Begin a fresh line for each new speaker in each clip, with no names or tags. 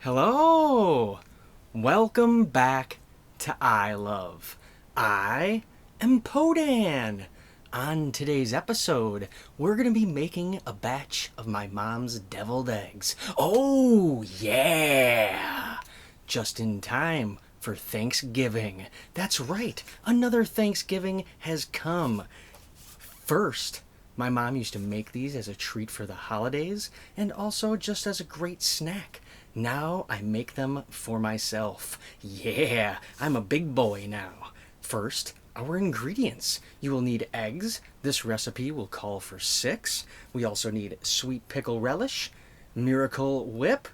Hello! Welcome back to I Love. I am Podan. On today's episode, we're going to be making a batch of my mom's deviled eggs. Oh, yeah! Just in time for Thanksgiving. That's right, another Thanksgiving has come. First, my mom used to make these as a treat for the holidays and also just as a great snack. Now I make them for myself. Yeah, I'm a big boy now. First, our ingredients. You will need eggs. This recipe will call for 6. We also need sweet pickle relish. Miracle Whip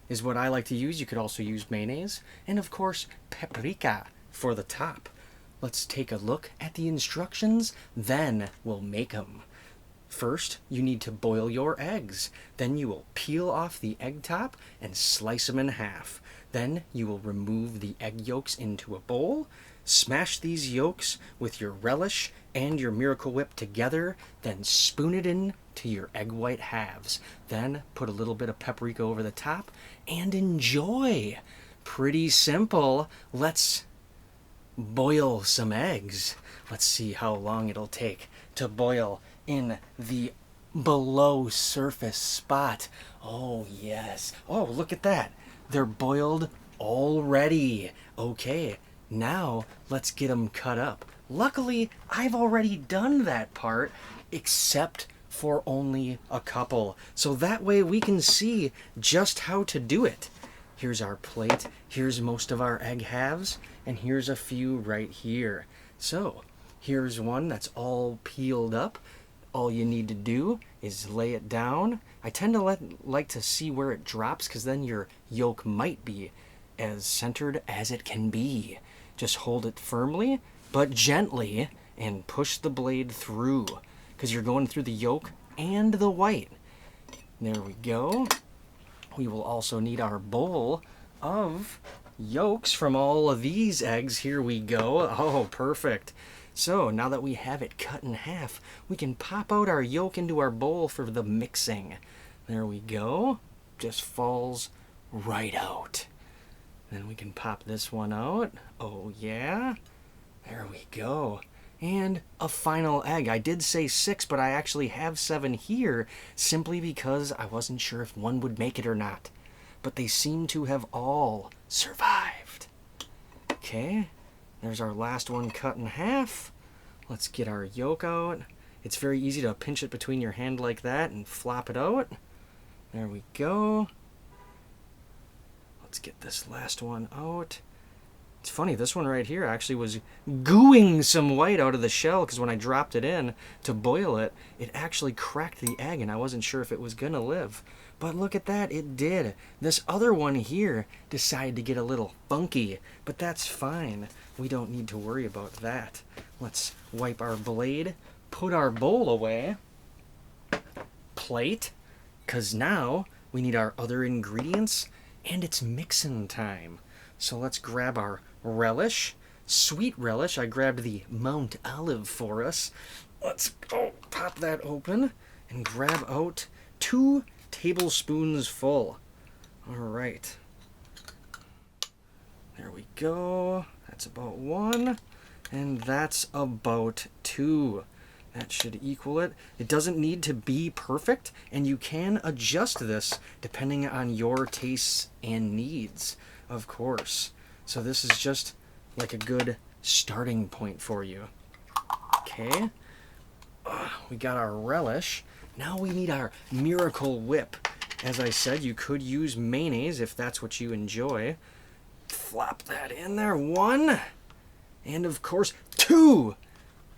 is what I like to use. You could also use mayonnaise. And of course, paprika for the top. Let's take a look at the instructions, then we'll make them. First, you need to boil your eggs. Then you will peel off the egg top and slice them in half. Then you will remove the egg yolks into a bowl. Smash these yolks with your relish and your Miracle Whip together. Then spoon it in to your egg white halves. Then put a little bit of paprika over the top and enjoy. Pretty simple. Let's boil some eggs. Let's see how long it'll take to boil in the below surface spot. Oh, yes. Oh, look at that. They're boiled already. Okay, now let's get them cut up. Luckily, I've already done that part, except for only a couple. So that way we can see just how to do it. Here's our plate. Here's most of our egg halves. And here's a few right here. So, here's one that's all peeled up. All you need to do is lay it down. I tend to like to see where it drops because then your yolk might be as centered as it can be. Just hold it firmly but gently and push the blade through because you're going through the yolk and the white. There we go. We will also need our bowl of yolks from all of these eggs. Here we go. Oh, perfect. So now that we have it cut in half, we can pop out our yolk into our bowl for the mixing. There we go. Just falls right out. Then we can pop this one out. Oh yeah. There we go. And a final egg. I did say 6, but I actually have 7 here simply because I wasn't sure if one would make it or not. But they seem to have all survived. Okay, there's our last one cut in half. Let's get our yolk out. It's very easy to pinch it between your hand like that and flop it out. There we go. Let's get this last one out. It's funny, this one right here actually was gooing some white out of the shell because when I dropped it in to boil it, it actually cracked the egg and I wasn't sure if it was gonna live. But look at that, it did. This other one here decided to get a little funky, but that's fine. We don't need to worry about that. Let's wipe our blade, put our bowl away, plate, because now we need our other ingredients and it's mixing time. So let's grab our relish, sweet relish. I grabbed the Mount Olive for us. Let's pop that open and grab out 2 tablespoons full. All right. There we go. That's about 1. And that's about 2. That should equal it. It doesn't need to be perfect, and you can adjust this depending on your tastes and needs, of course. So this is just like a good starting point for you. Okay. We got our relish. Now we need our Miracle Whip. As I said, you could use mayonnaise if that's what you enjoy. Flop that in there. 1. And of course, 2.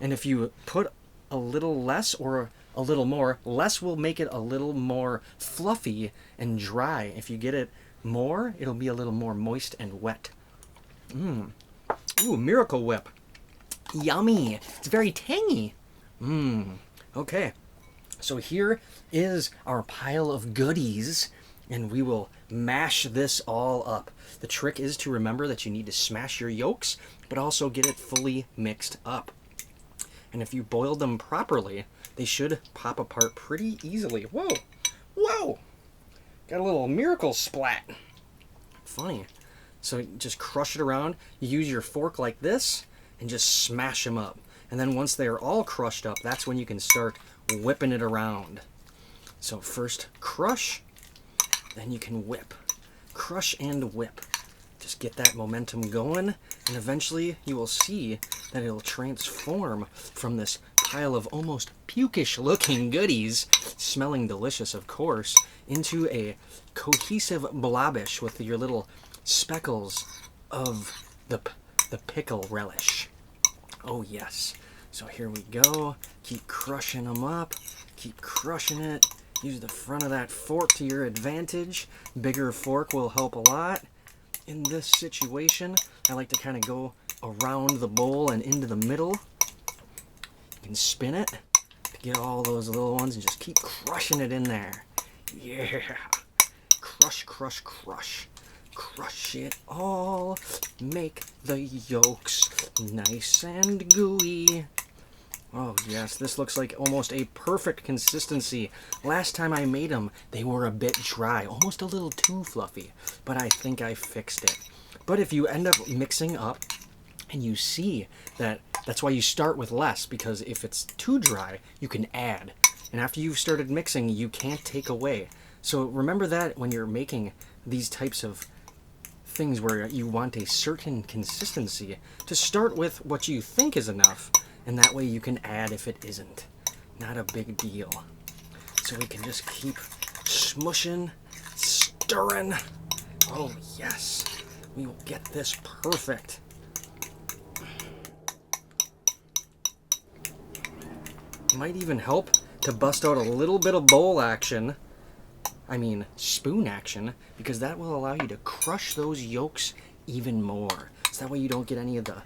And if you put a little less or a little more, less will make it a little more fluffy and dry. If you get it more, it'll be a little more moist and wet. Ooh, Miracle Whip. Yummy. It's very tangy. Okay. So here is our pile of goodies, and we will mash this all up. The trick is to remember that you need to smash your yolks, but also get it fully mixed up. And if you boil them properly, they should pop apart pretty easily. Whoa! Whoa! Got a little miracle splat. funny. So just crush it around. You use your fork like this and just smash them up. And then once they're all crushed up, that's when you can start whipping it around. So first crush, then you can whip. Crush and whip. Just get that momentum going, and eventually you will see that it'll transform from this pile of almost pukish looking goodies, smelling delicious of course, into a cohesive blobish with your little speckles of the pickle relish. Oh yes. So here we go. Keep crushing them up. Keep crushing it. Use the front of that fork to your advantage. Bigger fork will help a lot. In this situation, I like to kind of go around the bowl and into the middle. You can spin it to get all those little ones and just keep crushing it in there. Yeah. Crush, crush, crush. Crush it all. Make the yolks nice and gooey. Oh yes, this looks like almost a perfect consistency. Last time I made them, they were a bit dry, almost a little too fluffy, but I think I fixed it. But if you end up mixing up and you see that, that's why you start with less, because if it's too dry, you can add. And after you've started mixing, you can't take away. So remember that when you're making these types of things where you want a certain consistency, to start with what you think is enough. And that way you can add if it isn't. Not a big deal. So we can just keep smushing, stirring. Oh yes, we will get this perfect. Might even help to bust out a little bit of bowl action. I mean spoon action, because that will allow you to crush those yolks even more. So that way you don't get any of the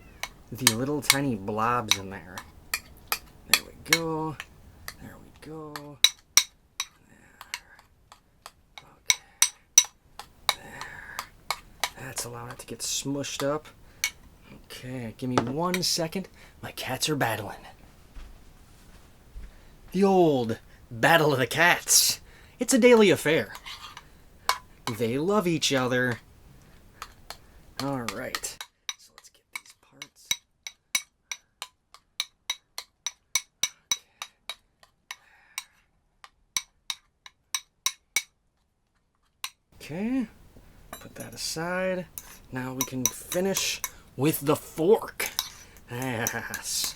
little tiny blobs in there. There we go. There we go. There. Okay. There. That's allowing it to get smushed up. Okay, give me 1 second. My cats are battling. The old battle of the cats. It's a daily affair. They love each other. All right. Okay, put that aside. Now we can finish with the fork. Yes.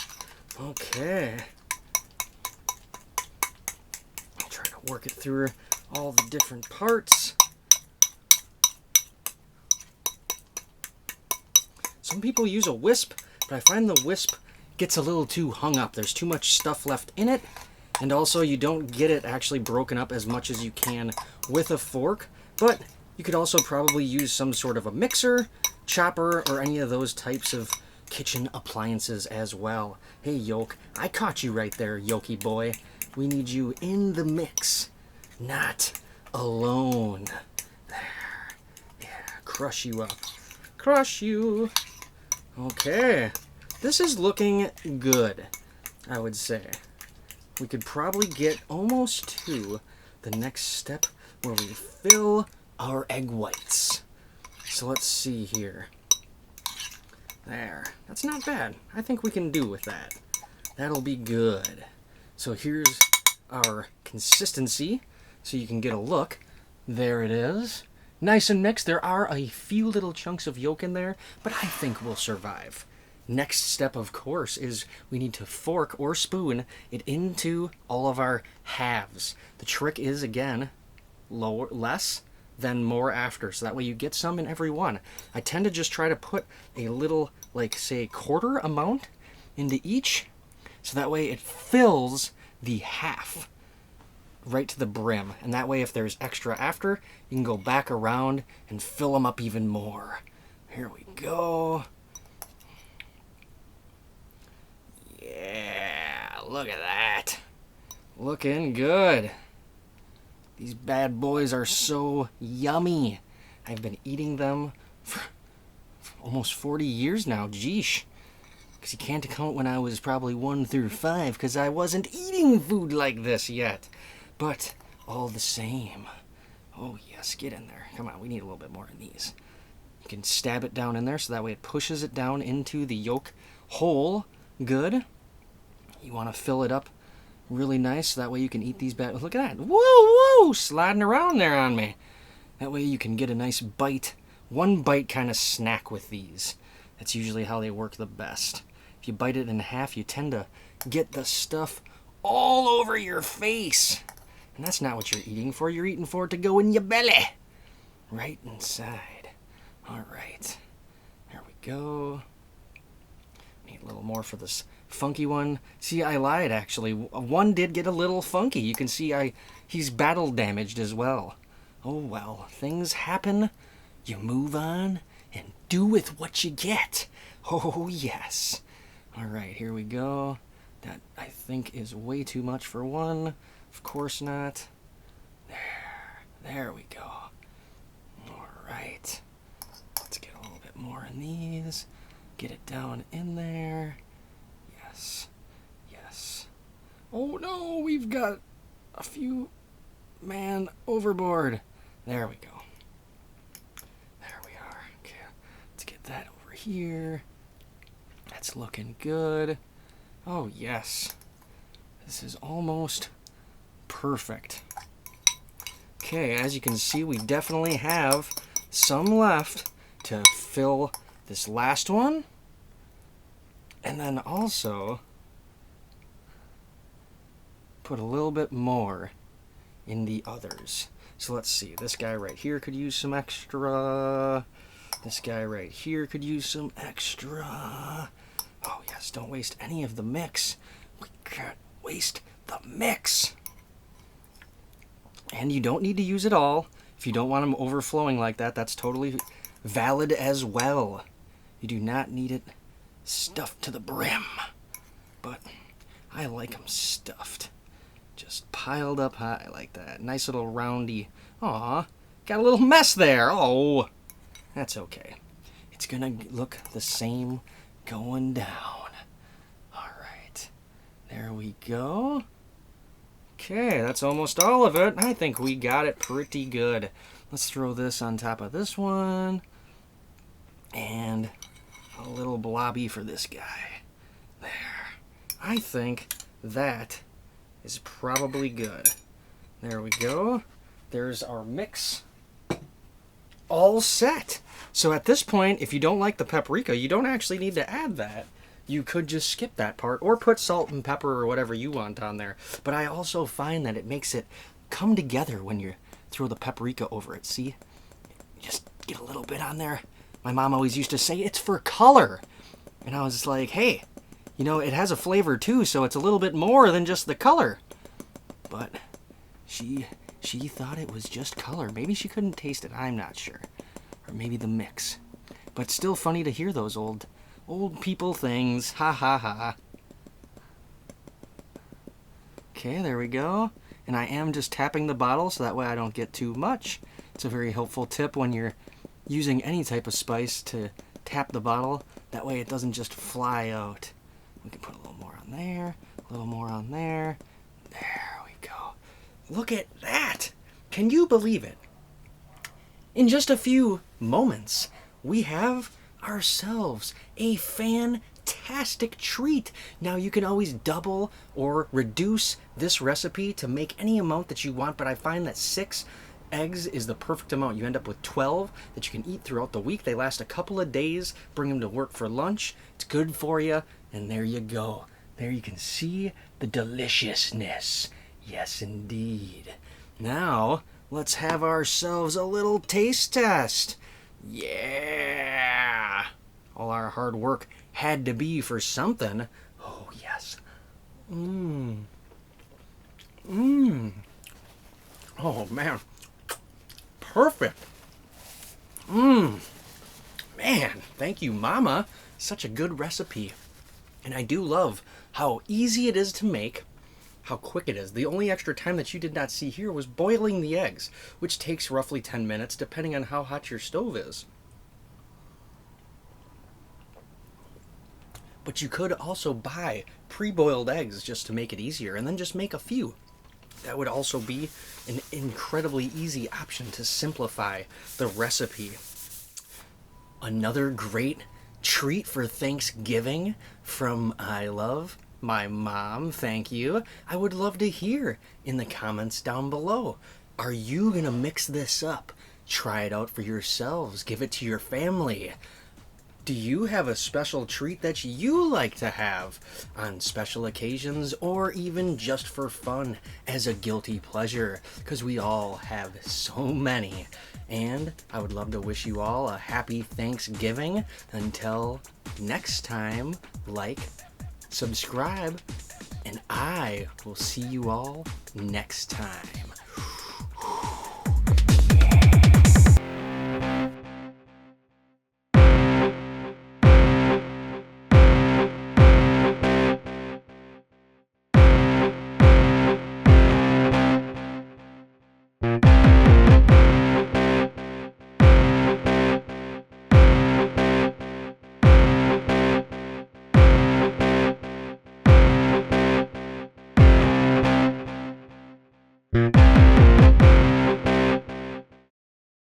Okay. I'll try to work it through all the different parts. Some people use a wisp, but I find the wisp gets a little too hung up. There's too much stuff left in it, and also you don't get it actually broken up as much as you can with a fork. But you could also probably use some sort of a mixer, chopper, or any of those types of kitchen appliances as well. Hey, Yolk, I caught you right there, Yolky boy. We need you in the mix, not alone. There. Yeah, crush you up. Crush you. Okay. This is looking good, I would say. We could probably get almost to the next step where we fill our egg whites. So let's see here. There. That's not bad. I think we can do with that. That'll be good. So here's our consistency, so you can get a look. There it is. Nice and mixed. There are a few little chunks of yolk in there, but I think we'll survive. Next step, of course, is we need to fork or spoon it into all of our halves. The trick is, again, less than more after, so that way you get some in every one. I tend to just try to put a little, like, say, quarter amount into each, so that way it fills the half right to the brim, and that way if there's extra after, you can go back around and fill them up even more. Here we go. Yeah, look at that. Looking good. These bad boys are so yummy. I've been eating them for almost 40 years now. Geesh. Because you can't count when I was probably 1 through 5, because I wasn't eating food like this yet. But all the same. Oh yes, get in there. Come on, we need a little bit more of these. You can stab it down in there so that way it pushes it down into the yolk hole. Good. You want to fill it up really nice so that way you can eat these bad. Look at that. Whoa, whoa, sliding around there on me. That way you can get a nice bite, one bite kind of snack with these. That's usually how they work the best. If you bite it in half, you tend to get the stuff all over your face. And that's not what you're eating for. You're eating for it to go in your belly. Right inside. All right. There we go. Need a little more for this funky one. See, I lied, actually. One did get a little funky. You can see he's battle damaged as well. Oh, well. Things happen. You move on and do with what you get. Oh, yes. All right, here we go. That, I think, is way too much for one. Of course not. There we go. All right. Let's get a little bit more in these. Get it down in there. Yes. Yes. Oh, no, we've got a few, man, overboard. There we go. There we are. Okay, let's get that over here. That's looking good. Oh, yes. This is almost perfect. Okay, as you can see, we definitely have some left to fill this last one. And then also put a little bit more in the others. So let's see, this guy right here could use some extra. This guy right here could use some extra. Oh yes, don't waste any of the mix. We can't waste the mix. And you don't need to use it all. If you don't want them overflowing like that, that's totally valid as well. You do not need it stuffed to the brim. But I like them stuffed. Just piled up high like that. Nice little roundy. Aw, got a little mess there. Oh, that's okay. It's gonna look the same going down. All right, there we go. Okay, that's almost all of it. I think we got it pretty good. Let's throw this on top of this one. And a little blobby for this guy. There. I think that is probably good. There we go. There's our mix all set. So at this point, if you don't like the paprika, you don't actually need to add that. You could just skip that part or put salt and pepper or whatever you want on there. But I also find that it makes it come together when you throw the paprika over it. See? Just get a little bit on there. My mom always used to say it's for color. And I was just like, hey, you know, it has a flavor too, so it's a little bit more than just the color. But she thought it was just color. Maybe she couldn't taste it. I'm not sure. Or maybe the mix. But still funny to hear those old people things. Ha ha ha. Okay, there we go. And I am just tapping the bottle so that way I don't get too much. It's a very helpful tip when you're using any type of spice to tap the bottle. That way it doesn't just fly out. We can put a little more on there, a little more on there. There we go. Look at that! Can you believe it? In just a few moments, we have ourselves a fantastic treat. Now you can always double or reduce this recipe to make any amount that you want, but I find that 6 eggs is the perfect amount. You end up with 12 that you can eat throughout the week. They last a couple of days. Bring them to work for lunch. It's good for you. And there you go. There you can see the deliciousness. Yes, indeed. Now, let's have ourselves a little taste test. Yeah! All our hard work had to be for something. Oh, yes. Mmm. Mmm. Oh, man. Perfect. Mmm. Man, thank you, Mama. Such a good recipe. And I do love how easy it is to make, how quick it is. The only extra time that you did not see here was boiling the eggs, which takes roughly 10 minutes, depending on how hot your stove is. But you could also buy pre-boiled eggs just to make it easier, and then just make a few. That would also be an incredibly easy option to simplify the recipe. another great treat for Thanksgiving from I Love My Mom. Thank you. I would love to hear in the comments down below. Are you going to mix this up? Try it out for yourselves. Give it to your family. Do you have a special treat that you like to have on special occasions or even just for fun as a guilty pleasure? Because we all have so many. And I would love to wish you all a happy Thanksgiving. Until next time, like, subscribe, and I will see you all next time.